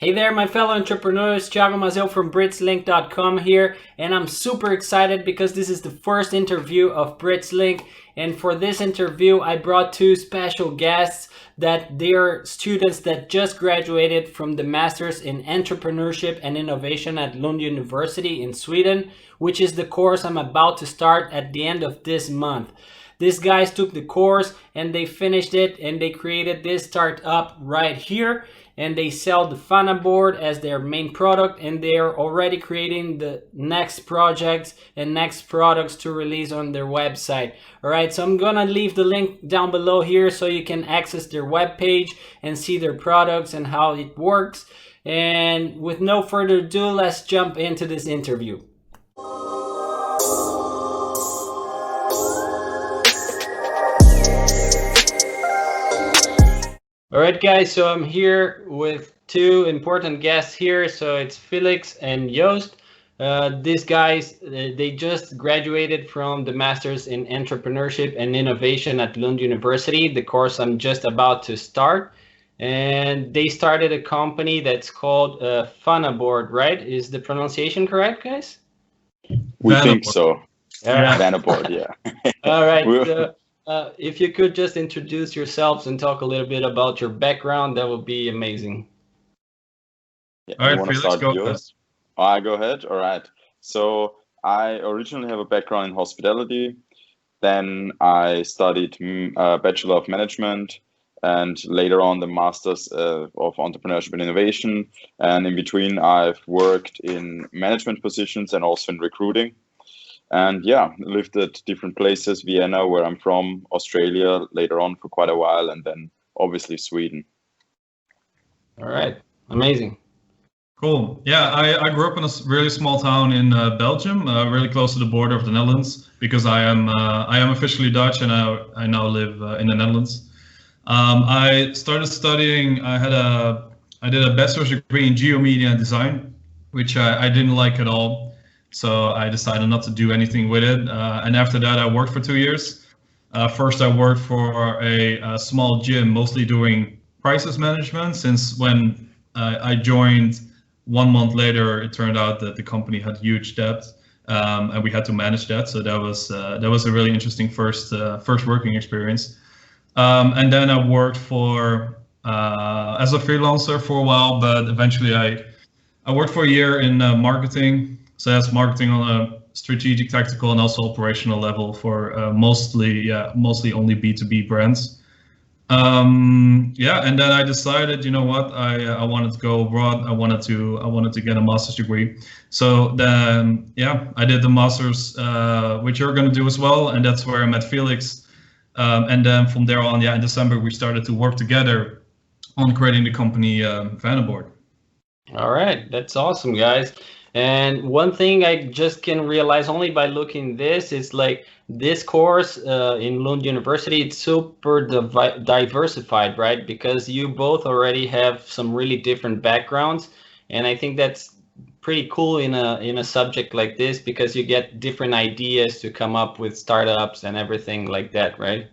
Hey there, my fellow entrepreneurs. Thiago Mazel from BritzLink.com here, and I'm super excited because this is the first interview of BritzLink. And for this interview, I brought two special guests that they're students that just graduated from the Masters in Entrepreneurship and Innovation at Lund University in Sweden, which is the course I'm about to start at the end of this month. These guys took the course and they finished it and they created this startup right here, and they sell the Vanaboard as their main product, and they are already creating the next projects and next products to release on their website. All right, so I'm gonna leave the link down below here so you can access their webpage and see their products and how it works. And with no further ado, let's jump into this interview. All right, guys, so I'm here with two important guests here. So it's Felix and Joost. These guys, they just graduated from the Masters in Entrepreneurship and Innovation at Lund University, the course I'm just about to start. And they started a company that's called Vanaboard, right? Is the pronunciation correct, guys? We think so. Yeah. Vanaboard, yeah. All right. If you could just introduce yourselves and talk a little bit about your background, that would be amazing. Yeah, all right, Felix, go ahead. I go ahead. All right. So I originally have a background in hospitality. Then I studied Bachelor of Management, and later on the Masters of Entrepreneurship and Innovation. And in between, I've worked in management positions and also in recruiting. And yeah, lived at different places, Vienna, where I'm from, Australia, later on for quite a while, and then obviously Sweden. All right, amazing. Cool. Yeah, I grew up in a really small town in Belgium, really close to the border of the Netherlands, because I am officially Dutch and I now live in the Netherlands. I started studying. I did a bachelor's degree in geomedia and design, which I didn't like at all. So I decided not to do anything with it. And after that, I worked for 2 years. First, I worked for a small gym, mostly doing crisis management. Since when I joined, 1 month later, it turned out that the company had huge debt, and we had to manage that. So that was a really interesting first working experience. And then I worked for as a freelancer for a while, but eventually I worked for a year in marketing. So that's marketing on a strategic, tactical, and also operational level for mostly only B2B brands. Yeah, and then I decided, you know what, I wanted to go abroad. I wanted to get a master's degree. So then, yeah, I did the master's, which you're going to do as well, and that's where I met Felix. And then from there on, yeah, in December we started to work together on creating the company Vanaboard. All right, that's awesome, guys. And one thing I just can realize only by looking this is like this course in Lund University, it's super diversified, right? Because you both already have some really different backgrounds, and I think that's pretty cool in a subject like this, because you get different ideas to come up with startups and everything like that, right?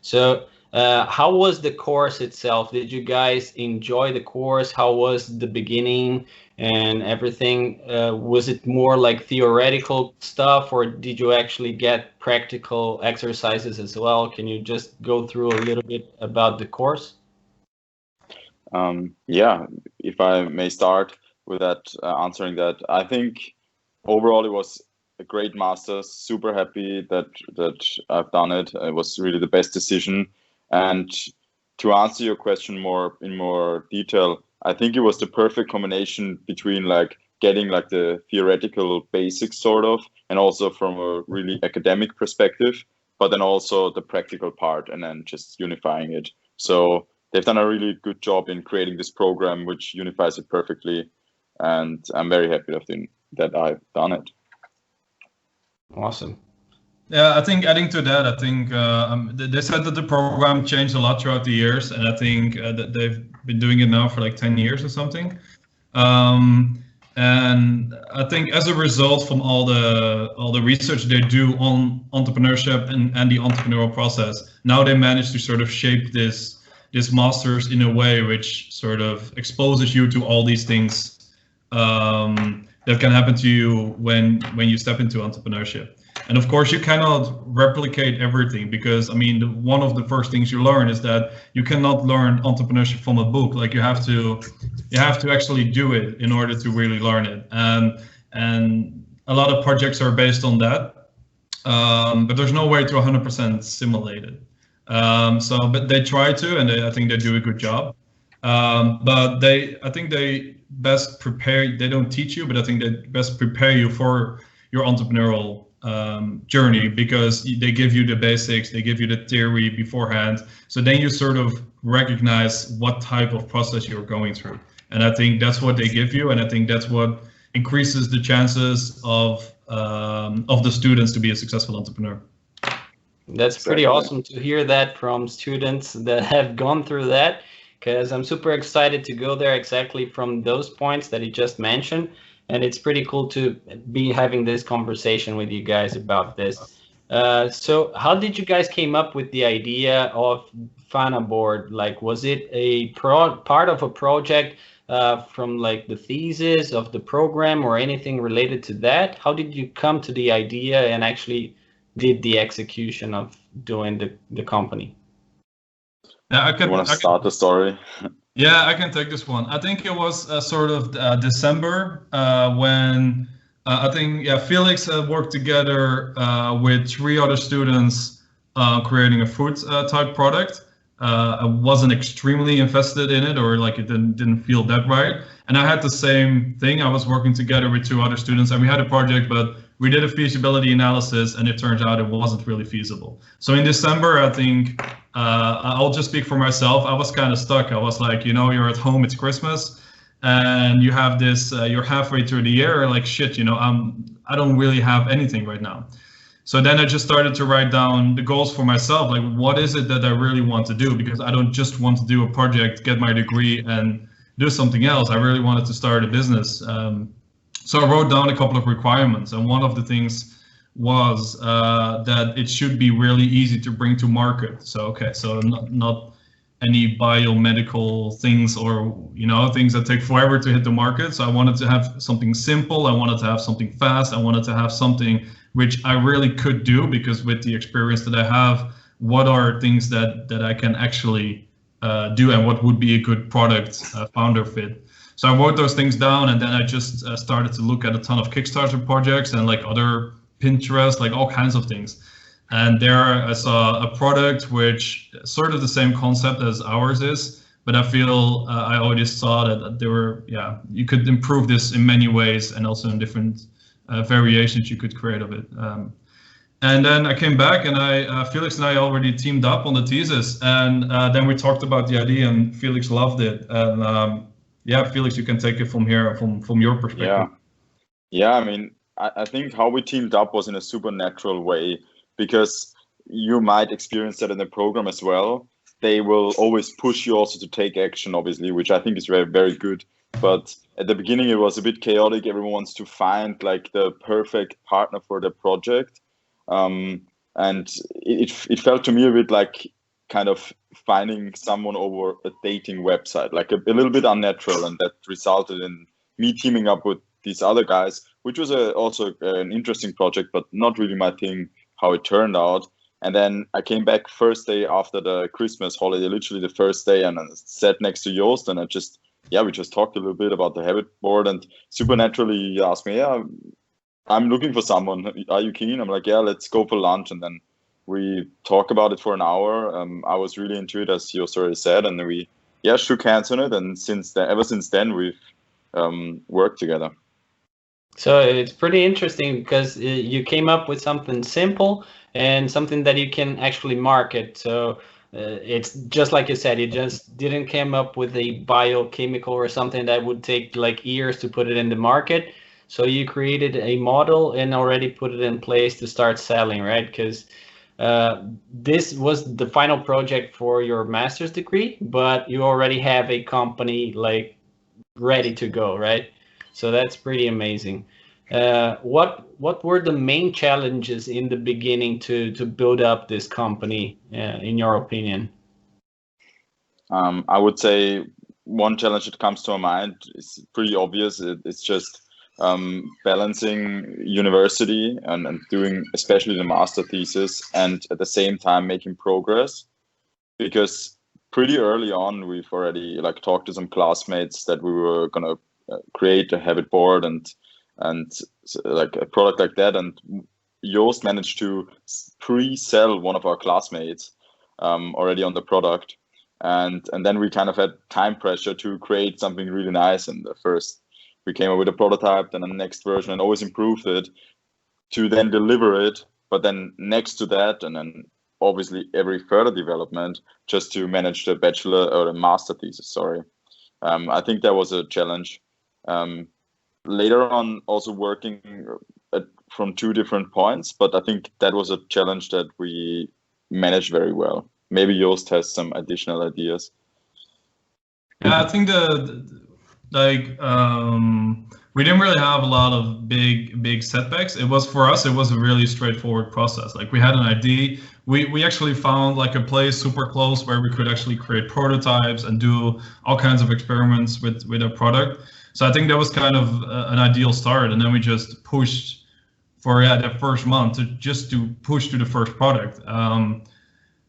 So how was the course itself? Did you guys enjoy the course? How was the beginning and everything? Was it more like theoretical stuff, or did you actually get practical exercises as well? Can you just go through a little bit about the course? Yeah, if I may start with that, answering that, I think overall it was a great master's. Super happy that I've done it. It was really the best decision. And to answer your question in more detail, I think it was the perfect combination between like getting like the theoretical basics sort of, and also from a really academic perspective, but then also the practical part, and then just unifying it. So they've done a really good job in creating this program, which unifies it perfectly. And I'm very happy that I've done it. Awesome. Yeah, I think adding to that, I think they said that the program changed a lot throughout the years, and I think that they've been doing it now for like 10 years or something. And I think as a result from all the research they do on entrepreneurship and the entrepreneurial process, now they manage to sort of shape this this master's in a way which sort of exposes you to all these things that can happen to you when you step into entrepreneurship. And of course, you cannot replicate everything, because I mean, one of the first things you learn is that you cannot learn entrepreneurship from a book. Like you have to actually do it in order to really learn it. And a lot of projects are based on that, but there's no way to 100% simulate it. But they try to, and I think they do a good job. But I think they best prepare. They don't teach you, but I think they best prepare you for your entrepreneurial journey, because they give you the basics, they give you the theory beforehand, so then you sort of recognize what type of process you're going through. And I think that's what they give you, and I think that's what increases the chances of the students to be a successful entrepreneur. That's pretty awesome to hear that from students that have gone through that, because I'm super excited to go there exactly from those points that you just mentioned. And it's pretty cool to be having this conversation with you guys about this. So how did you guys came up with the idea of Vanaboard? Like, was it a part of a project from like the thesis of the program or anything related to that? How did you come to the idea and actually did the execution of doing the company? Yeah, You want to start the story? Yeah, I can take this one. I think it was sort of December when I think Felix worked together with 3 other students creating a food type product. I wasn't extremely invested in it, or like it didn't feel that right. And I had the same thing. I was working together with 2 other students, and we had a project, but we did a feasibility analysis, and it turns out it wasn't really feasible. So in December, I think, I'll just speak for myself, I was kind of stuck. I was like, you're at home, it's Christmas, and you have this, you're halfway through the year, like shit, I don't really have anything right now. So then I just started to write down the goals for myself, like what is it that I really want to do? Because I don't just want to do a project, get my degree, and do something else. I really wanted to start a business. So I wrote down a couple of requirements, and one of the things was that it should be really easy to bring to market. So not any biomedical things or things that take forever to hit the market. So I wanted to have something simple. I wanted to have something fast. I wanted to have something which I really could do, because with the experience that I have, what are things that I can actually do, and what would be a good product founder fit. So I wrote those things down, and then I just started to look at a ton of Kickstarter projects and like other Pinterest, like all kinds of things. And there I saw a product which sort of the same concept as ours is, but I feel I already saw that there were, you could improve this in many ways, and also in different variations you could create of it. And then I came back, and Felix and I already teamed up on the thesis, and then we talked about the idea, and Felix loved it. And Felix, you can take it from here, from your perspective. Yeah. I mean, I think how we teamed up was in a super natural way, because you might experience that in the program as well. They will always push you also to take action, obviously, which I think is very, very good. But at the beginning, it was a bit chaotic. Everyone wants to find like the perfect partner for the project. And it felt to me a bit like kind of finding someone over a dating website, like a little bit unnatural, and that resulted in me teaming up with these other guys, which was also an interesting project, but not really my thing, how it turned out. And then I came back first day after the Christmas holiday, literally the first day, and I sat next to Joost, and we just talked a little bit about the habit board, and supernaturally he asked me, I'm looking for someone, are you keen? I'm like, let's go for lunch. And then we talked about it for an hour. I was really into it, as Joost already said, and then we shook hands on it, and ever since then we've worked together. So it's pretty interesting, because you came up with something simple and something that you can actually market. So it's just like you said, you just didn't come up with a biochemical or something that would take like years to put it in the market. So you created a model and already put it in place to start selling, right? Because this was the final project for your master's degree, but you already have a company like ready to go, right? So that's pretty amazing. What were the main challenges in the beginning to build up this company, in your opinion? I would say one challenge that comes to my mind is pretty obvious. It's just balancing university and doing especially the master thesis, and at the same time making progress, because pretty early on we've already like talked to some classmates that we were gonna create a habit board and like a product like that, and Joost managed to pre-sell one of our classmates already on the product, and then we kind of had time pressure to create something really nice. And the first we came up with a prototype, then the next version, and always improved it to then deliver it. But then next to that, and then obviously every further development, just to manage the bachelor or the master thesis. Sorry, I think that was a challenge. Later on, also working from two different points, but I think that was a challenge that we managed very well. Maybe Joost has some additional ideas. Yeah, I think we didn't really have a lot of big setbacks. It was, for us, it was a really straightforward process. Like, we had an idea. We actually found like a place super close where we could actually create prototypes and do all kinds of experiments with a product. So I think that was kind of an ideal start. And then we just pushed for that first month to push to the first product.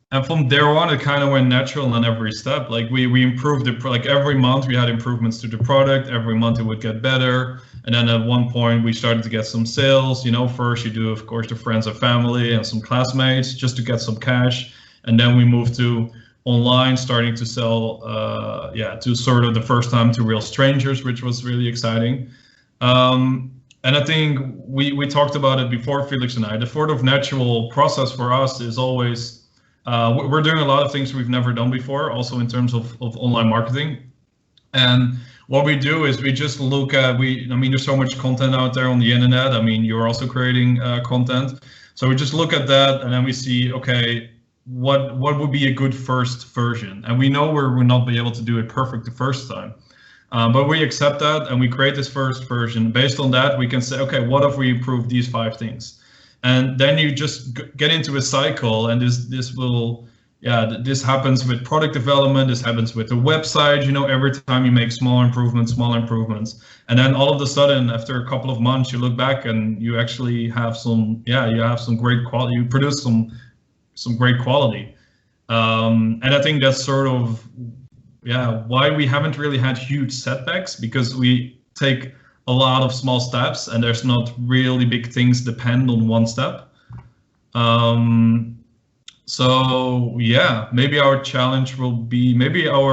And from there on, it kind of went natural on every step. Like we improved it, like every month we had improvements to the product. Every month it would get better. And then at one point we started to get some sales. You know, first you do, of course, the friends and family and some classmates just to get some cash. And then we moved to online, starting to sell, to sort of the first time to real strangers, which was really exciting. And I think we talked about it before, Felix and I. The sort of natural process for us is always, we're doing a lot of things we've never done before, also in terms of online marketing. And what we do is we just look at, there's so much content out there on the internet. I mean, you're also creating content. So we just look at that and then we see, okay, what would be a good first version? And we know we will not be able to do it perfect the first time. But we accept that and we create this first version. Based on that, we can say, okay, what if we improve these 5 things? And then you just get into a cycle, and this happens with product development, this happens with the website, every time you make small improvements. And then all of a sudden, after a couple of months, you look back and you actually have some great quality, you produce some great quality. And I think that's sort of, why we haven't really had huge setbacks, because we take a lot of small steps and there's not really big things depend on one step. So maybe our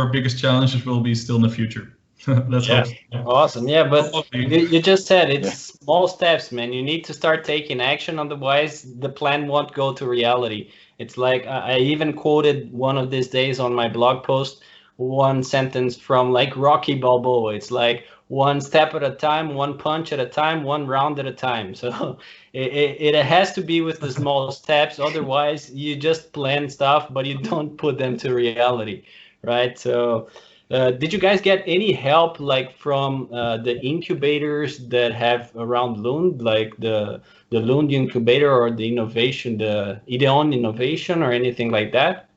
biggest challenges will be still in the future. Let's hope. Awesome. Yeah, but you just said it's small steps, man. You need to start taking action, otherwise the plan won't go to reality. It's like I even quoted one of these days on my blog post one sentence from like Rocky Balboa. It's like one step at a time, one punch at a time, one round at a time. So it has to be with the small steps. Otherwise, you just plan stuff, but you don't put them to reality, right? So did you guys get any help like from the incubators that have around Lund, like the Lund incubator or the innovation, the Ideon innovation or anything like that?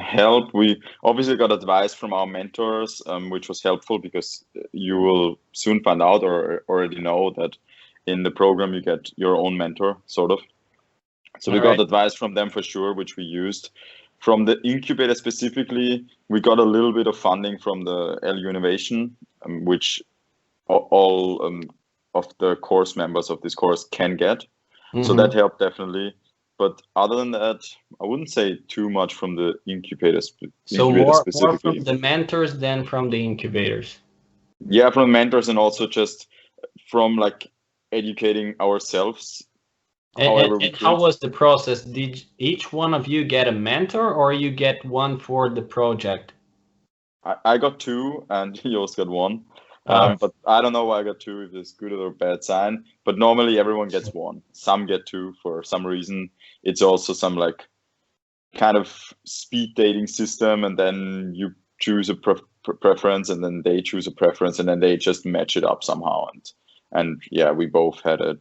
Help. We obviously got advice from our mentors, which was helpful, because you will soon find out or already know that in the program you get your own mentor, sort of. So we got advice from them for sure, which we used. From the incubator specifically, we got a little bit of funding from the LU Innovation, which all of the course members of this course can get. Mm-hmm. So that helped definitely. But other than that, I wouldn't say too much from the incubators. So more from the mentors than from the incubators. Yeah, from mentors, and also just from like educating ourselves. And how was the process? Did each one of you get a mentor, or you get one for the project? I got 2, and Joost got 1. But I don't know why I got 2, if it's good or a bad sign. But normally everyone gets 1. Some get 2 for some reason. It's also some like kind of speed dating system, and then you choose a preference, and then they choose a preference, and then they just match it up somehow. And we both had it.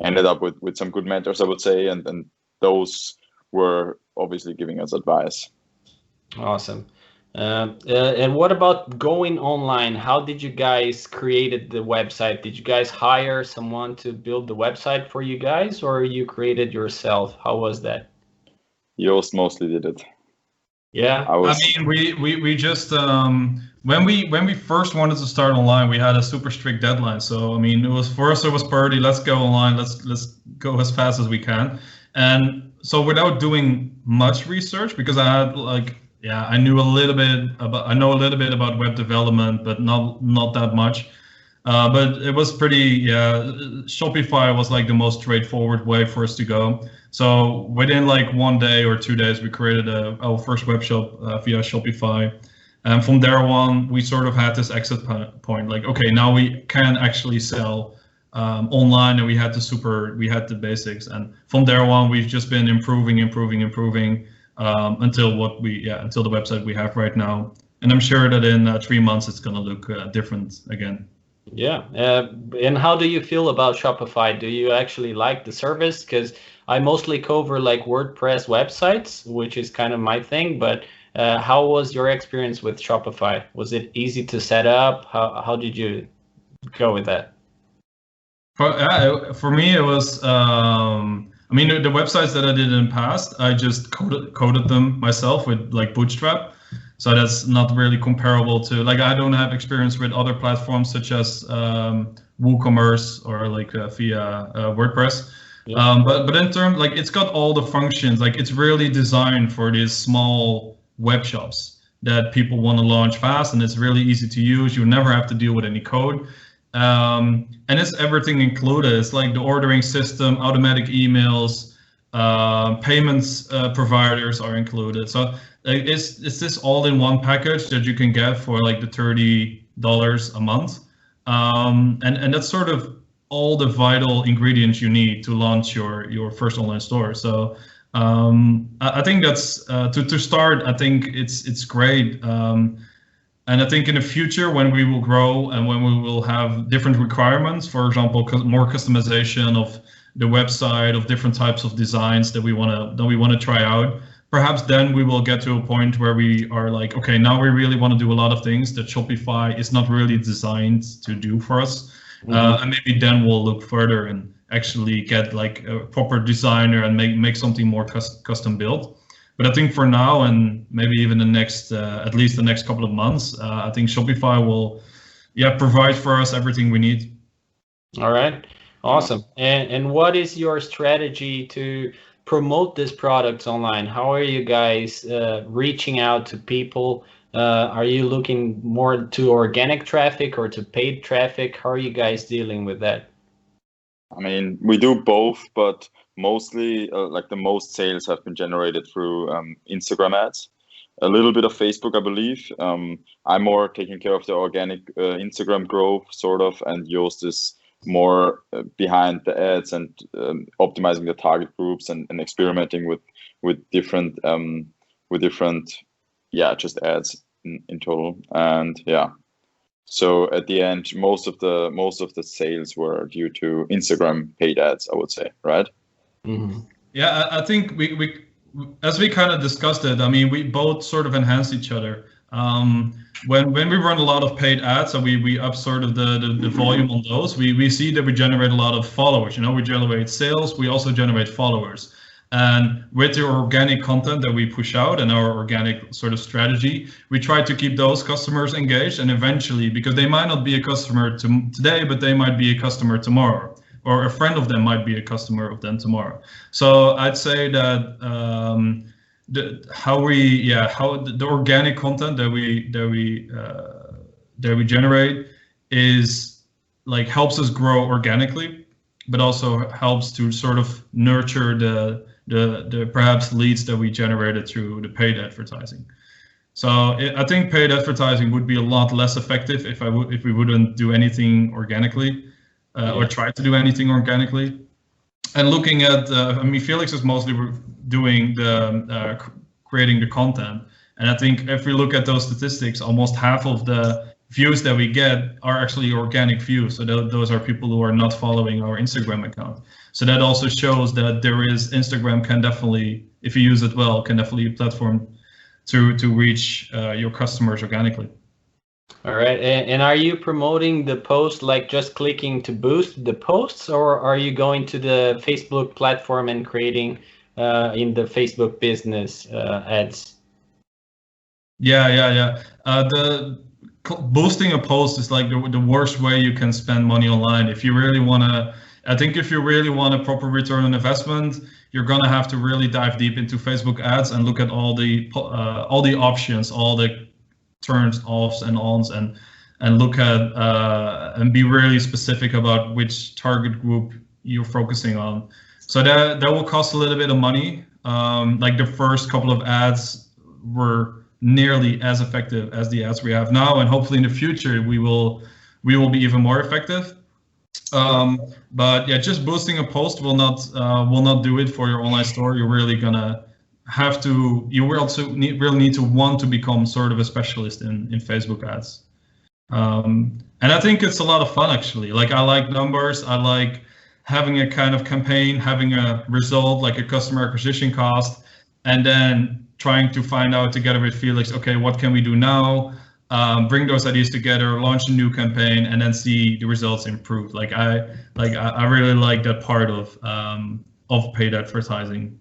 Ended up with some good mentors, I would say, and those were obviously giving us advice. Awesome. And what about going online? How did you guys created the website? Did you guys hire someone to build the website for you guys, or you created yourself? How was that? Joost mostly did it. Yeah. I mean, we just when we first wanted to start online, we had a super strict deadline. So I mean, it was for us, it was priority. Let's go online. Let's go as fast as we can. And so without doing much research, because I had I know a little bit about web development, but not that much. But it was pretty, Shopify was like the most straightforward way for us to go. So within like 1 day or 2 days, we created our first web shop via Shopify. And from there on, we sort of had this exit point, like, okay, now we can actually sell online, and we had the basics. And from there on, we've just been improving until the website we have right now. And I'm sure that in 3 months, it's going to look different again. Yeah. And how do you feel about Shopify? Do you actually like the service? Because I mostly cover like WordPress websites, which is kind of my thing. But how was your experience with Shopify? Was it easy to set up? How did you go with that? For me, it was. I mean, the websites that I did in the past, I just coded them myself with like Bootstrap. So that's not really comparable to, like, I don't have experience with other platforms such as WooCommerce or like via WordPress. Yeah. But in terms, like, it's got all the functions. Like, it's really designed for these small web shops that people want to launch fast, and it's really easy to use. You never have to deal with any code. And it's everything included. It's like the ordering system, automatic emails, payments providers are included. So it's this all in one package that you can get for like the $30 a month. And that's sort of all the vital ingredients you need to launch your first online store. So I think that's to start. I think it's great. And I think in the future, when we will grow and when we will have different requirements, for example, more customization of the website, of different types of designs that we want to try out, perhaps then we will get to a point where we are like, okay, now we really want to do a lot of things that Shopify is not really designed to do for us. Mm-hmm. And maybe then we'll look further and actually get like a proper designer and make something more custom built. But I think for now, and maybe even the next, at least the next couple of months, I think Shopify will, provide for us everything we need. All right, awesome. And what is your strategy to promote this product online? How are you guys reaching out to people? Are you looking more to organic traffic or to paid traffic? How are you guys dealing with that? I mean, we do both, but mostly like the most sales have been generated through Instagram ads, a little bit of Facebook, I believe. I'm more taking care of the organic Instagram growth sort of, and Joost is more behind the ads and optimizing the target groups and experimenting with different just ads in total. And so at the end, most of the sales were due to Instagram paid ads, I would say, right? Mm-hmm. Yeah, I think we as we kind of discussed it, I mean, we both sort of enhance each other. When we run a lot of paid ads, so we up sort of the volume on those, we see that we generate a lot of followers. You know, we generate sales, we also generate followers. And with the organic content that we push out and our organic sort of strategy, we try to keep those customers engaged, and eventually, because they might not be a customer today, but they might be a customer tomorrow, or a friend of them might be a customer of them tomorrow. So I'd say that the organic content that we generate is like helps us grow organically, but also helps to sort of nurture the perhaps leads that we generated through the paid advertising. So I think paid advertising would be a lot less effective if we wouldn't do anything organically. Or try to do anything organically. And looking at, I mean, Felix is mostly doing the creating the content. And I think if we look at those statistics, almost half of the views that we get are actually organic views. So those are people who are not following our Instagram account. So that also shows that Instagram can definitely, if you use it well, can definitely be a platform to reach your customers organically. All right, and are you promoting the post, like just clicking to boost the posts, or are you going to the Facebook platform and creating in the Facebook business ads? Yeah. Boosting a post is like the worst way you can spend money online. If you really want to, I think if you really want a proper return on investment, you're gonna have to really dive deep into Facebook ads and look at all the options, all the turns offs and ons, and look at and be really specific about which target group you're focusing on. So that will cost a little bit of money. Like the first couple of ads were nearly as effective as the ads we have now, and hopefully in the future we will be even more effective. But yeah, just boosting a post will not do it for your online store. You're really gonna have to. You will also really need to want to become sort of a specialist in Facebook ads. And I think it's a lot of fun actually. Like I like numbers. I like having a kind of campaign, having a result like a customer acquisition cost, and then trying to find out together with Felix, okay, what can we do now? Bring those ideas together, launch a new campaign, and then see the results improve. I really like that part of paid advertising.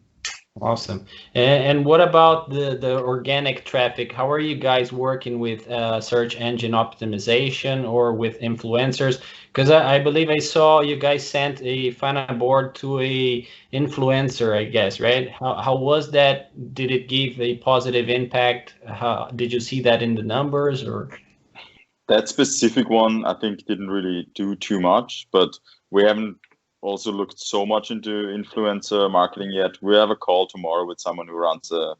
Awesome. And what about the organic traffic? How are you guys working with search engine optimization or with influencers? Because I believe I saw you guys sent a Vanaboard to a influencer, I guess, right? How was that? Did it give a positive impact? How did you see that in the numbers, or? That specific one, I think, didn't really do too much, but we haven't also looked so much into influencer marketing yet. We have a call tomorrow with someone who runs a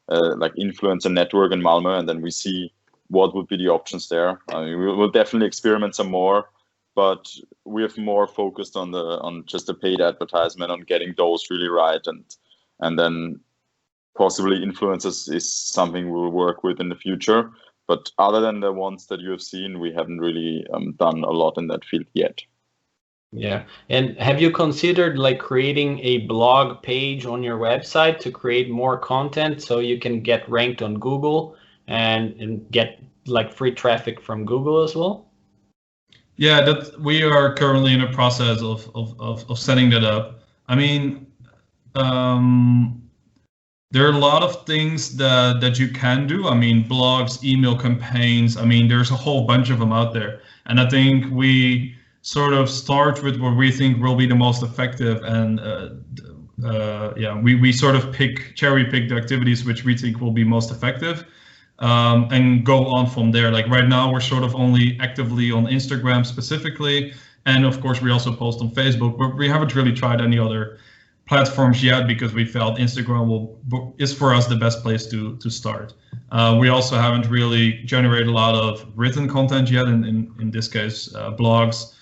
like influencer network in Malmö, and then we see what would be the options there. I mean, we'll definitely experiment some more, but we have more focused on just the paid advertisement, on getting those really right, and then possibly influencers is something we'll work with in the future. But other than the ones that you have seen, we haven't really done a lot in that field yet. Yeah. And have you considered like creating a blog page on your website to create more content so you can get ranked on Google and get like free traffic from Google as well? Yeah, that we are currently in a process of setting that up. I mean, there are a lot of things that you can do. I mean, blogs, email campaigns. I mean, there's a whole bunch of them out there. And I think we sort of start with what we think will be the most effective, and we sort of cherry pick the activities which we think will be most effective, and go on from there. Like right now, we're sort of only actively on Instagram specifically, and of course we also post on Facebook, but we haven't really tried any other platforms yet because we felt Instagram is for us the best place to start. We also haven't really generated a lot of written content yet, in this case blogs.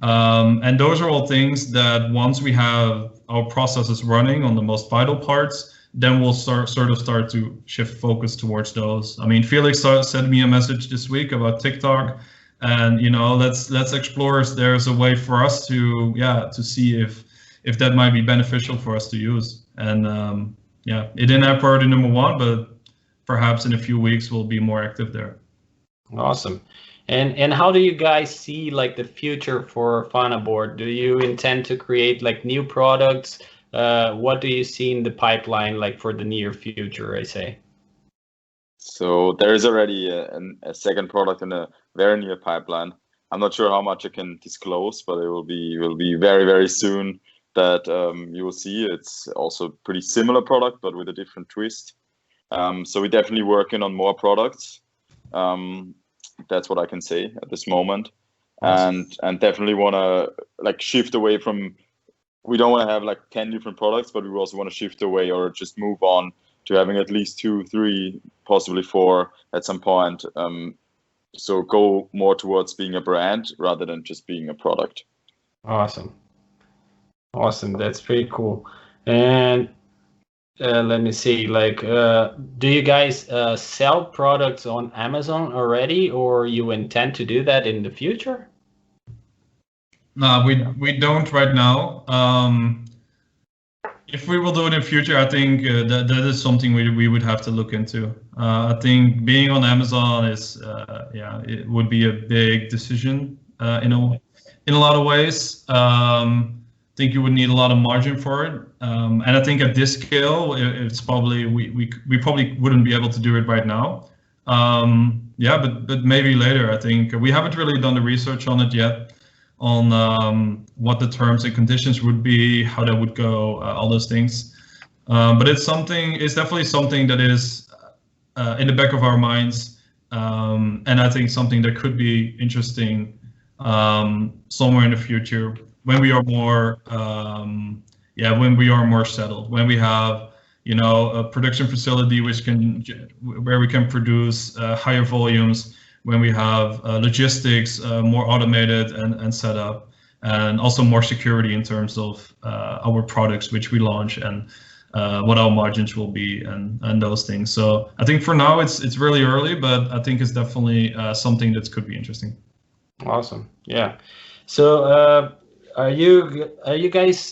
And those are all things that once we have our processes running on the most vital parts, then we'll start to shift focus towards those. I mean, Felix sent me a message this week about TikTok, and let's explore if there's a way for us to see if that might be beneficial for us to use. And it didn't have priority number one, but perhaps in a few weeks we'll be more active there. Awesome. And how do you guys see like the future for Vanaboard? Do you intend to create like new products? What do you see in the pipeline like for the near future, I say? So there is already a second product in a very near pipeline. I'm not sure how much I can disclose, but it will be very, very soon that you will see. It's also a pretty similar product, but with a different twist. So we're definitely working on more products. That's what I can say at this moment. Awesome. And definitely want to like shift away from, we don't want to have like 10 different products, but we also want to shift away or just move on to having at least 2, 3, possibly 4 at some point. So go more towards being a brand rather than just being a product. Awesome. That's pretty cool. And let me see, like, do you guys sell products on Amazon already, or you intend to do that in the future? No, we don't right now. If we will do it in future, I think that is something we would have to look into. I think being on Amazon is, it would be a big decision in a lot of ways. I think you would need a lot of margin for it, and I think at this scale, it's probably we probably wouldn't be able to do it right now. But maybe later. I think we haven't really done the research on it yet, on what the terms and conditions would be, how that would go, all those things. But it's definitely something that is in the back of our minds, and I think something that could be interesting somewhere in the future when we are more, settled, when we have, a production facility where we can produce higher volumes, when we have logistics more automated and set up, and also more security in terms of our products which we launch, and what our margins will be, and those things. So I think for now it's really early, but I think it's definitely something that could be interesting. Awesome. Yeah. So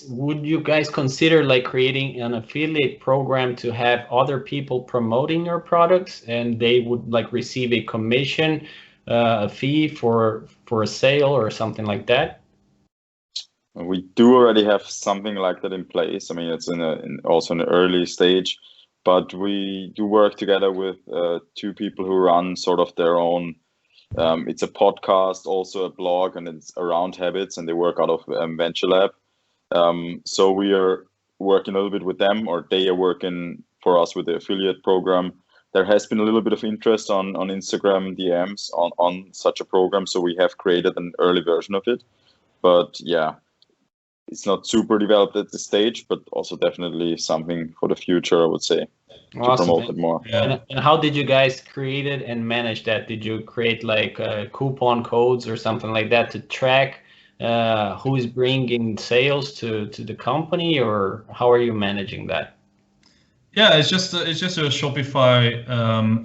would you guys consider like creating an affiliate program to have other people promoting your products, and they would like receive a commission, a fee for a sale or something like that? We do already have something like that in place. I mean, it's also in the early stage, but we do work together with two people who run sort of their own. It's a podcast, also a blog, and it's around habits, and they work out of Venture Lab. So we are working a little bit with them, or they are working for us with the affiliate program. There has been a little bit of interest on Instagram DMs on such a program, so we have created an early version of it. But yeah, it's not super developed at this stage, but also definitely something for the future, I would say. To promote it more. Yeah. And how did you guys create it and manage that? Did you create like coupon codes or something like that to track who is bringing sales to the company, or how are you managing that? Yeah, it's just a Shopify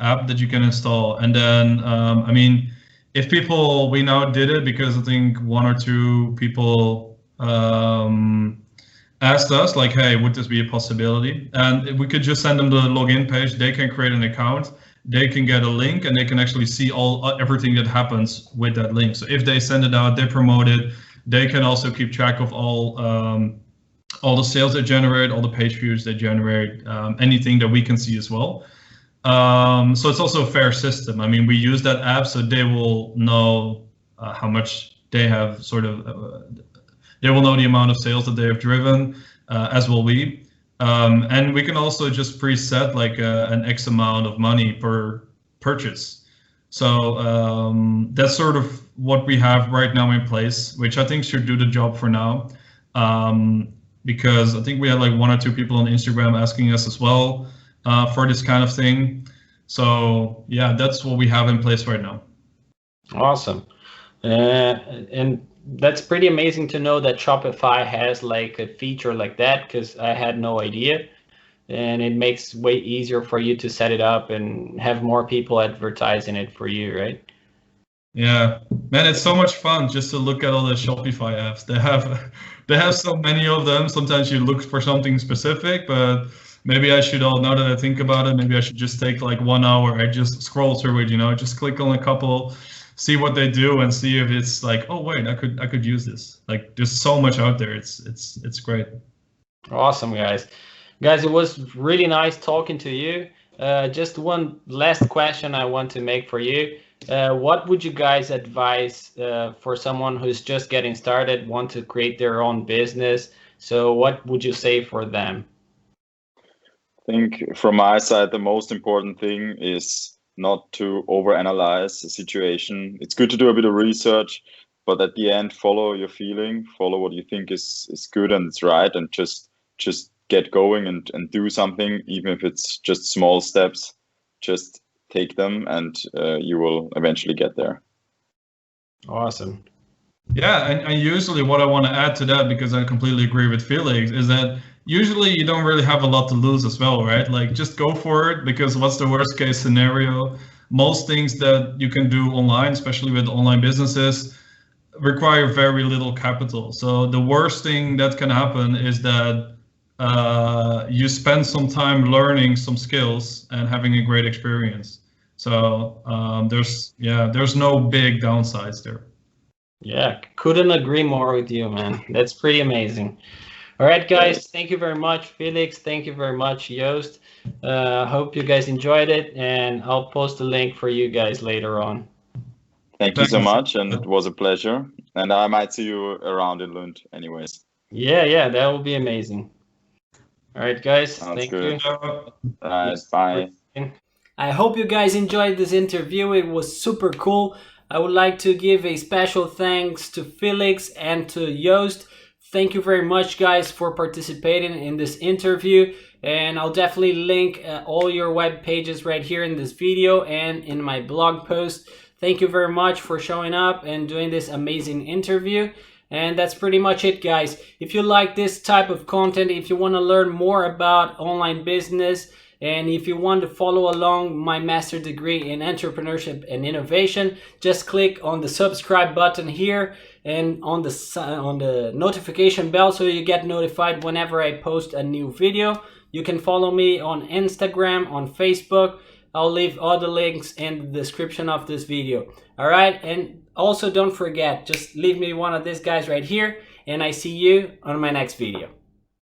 app that you can install, and then I mean, if we now did it because I think one or two people asked us like, hey, would this be a possibility? And we could just send them the login page. They can create an account, they can get a link, and they can actually see everything that happens with that link. So if they send it out, they promote it, they can also keep track of all the sales they generate, all the page views they generate, anything that we can see as well. So it's also a fair system. I mean, we use that app so they will know how much they have they will know the amount of sales that they have driven, as will we. And we can also just preset like an X amount of money per purchase. So that's sort of what we have right now in place, which I think should do the job for now. Because I think we had like one or two people on Instagram asking us as well for this kind of thing. So yeah, that's what we have in place right now. Awesome. And that's pretty amazing to know that Shopify has like a feature like that, because I had no idea, and it makes way easier for you to set it up and have more people advertising it for you, right? Yeah, man, it's so much fun just to look at all the Shopify apps. They have so many of them. Sometimes you look for something specific, but maybe I should, now that I think about it, maybe I should just take like 1 hour. I just scroll through it, just click on a couple, see what they do, and see if it's like, oh wait, I could use this. Like, there's so much out there. It's great. Awesome, guys, it was really nice talking to you. Just one last question I want to make for you. What would you guys advise for someone who's just getting started, want to create their own business? So what would you say for them? I think from my side, the most important thing is not to overanalyze the situation. It's good to do a bit of research, but at the end, follow your feeling, follow what you think is good and it's right, and just get going and do something, even if it's just small steps. Just take them, and you will eventually get there. Awesome. Yeah, and usually what I want to add to that, because I completely agree with Felix, is that usually you don't really have a lot to lose as well, right? Like, just go for it, because what's the worst case scenario? Most things that you can do online, especially with online businesses, require very little capital. So the worst thing that can happen is that you spend some time learning some skills and having a great experience. So there's no big downsides there. Yeah, couldn't agree more with you, man. That's pretty amazing. All right, guys, thank you very much, Felix. Thank you very much, Joost. Hope you guys enjoyed it, and I'll post the link for you guys later on. Thank you so much, and it was a pleasure. And I might see you around in Lund anyways. Yeah, that will be amazing. All right, guys, Sounds thank good. you. All right, bye. I hope you guys enjoyed this interview. It was super cool. I would like to give a special thanks to Felix and to Joost. Thank you very much, guys, for participating in this interview. And I'll definitely link all your web pages right here in this video and in my blog post. Thank you very much for showing up and doing this amazing interview. And that's pretty much it, guys. If you like this type of content, if you want to learn more about online business, and if you want to follow along my master degree in entrepreneurship and innovation, just click on the subscribe button here and on the notification bell so you get notified whenever I post a new video. You can follow me on Instagram, on Facebook. I'll leave all the links in the description of this video. All right, and also don't forget, just leave me one of these guys right here, and I see you on my next video.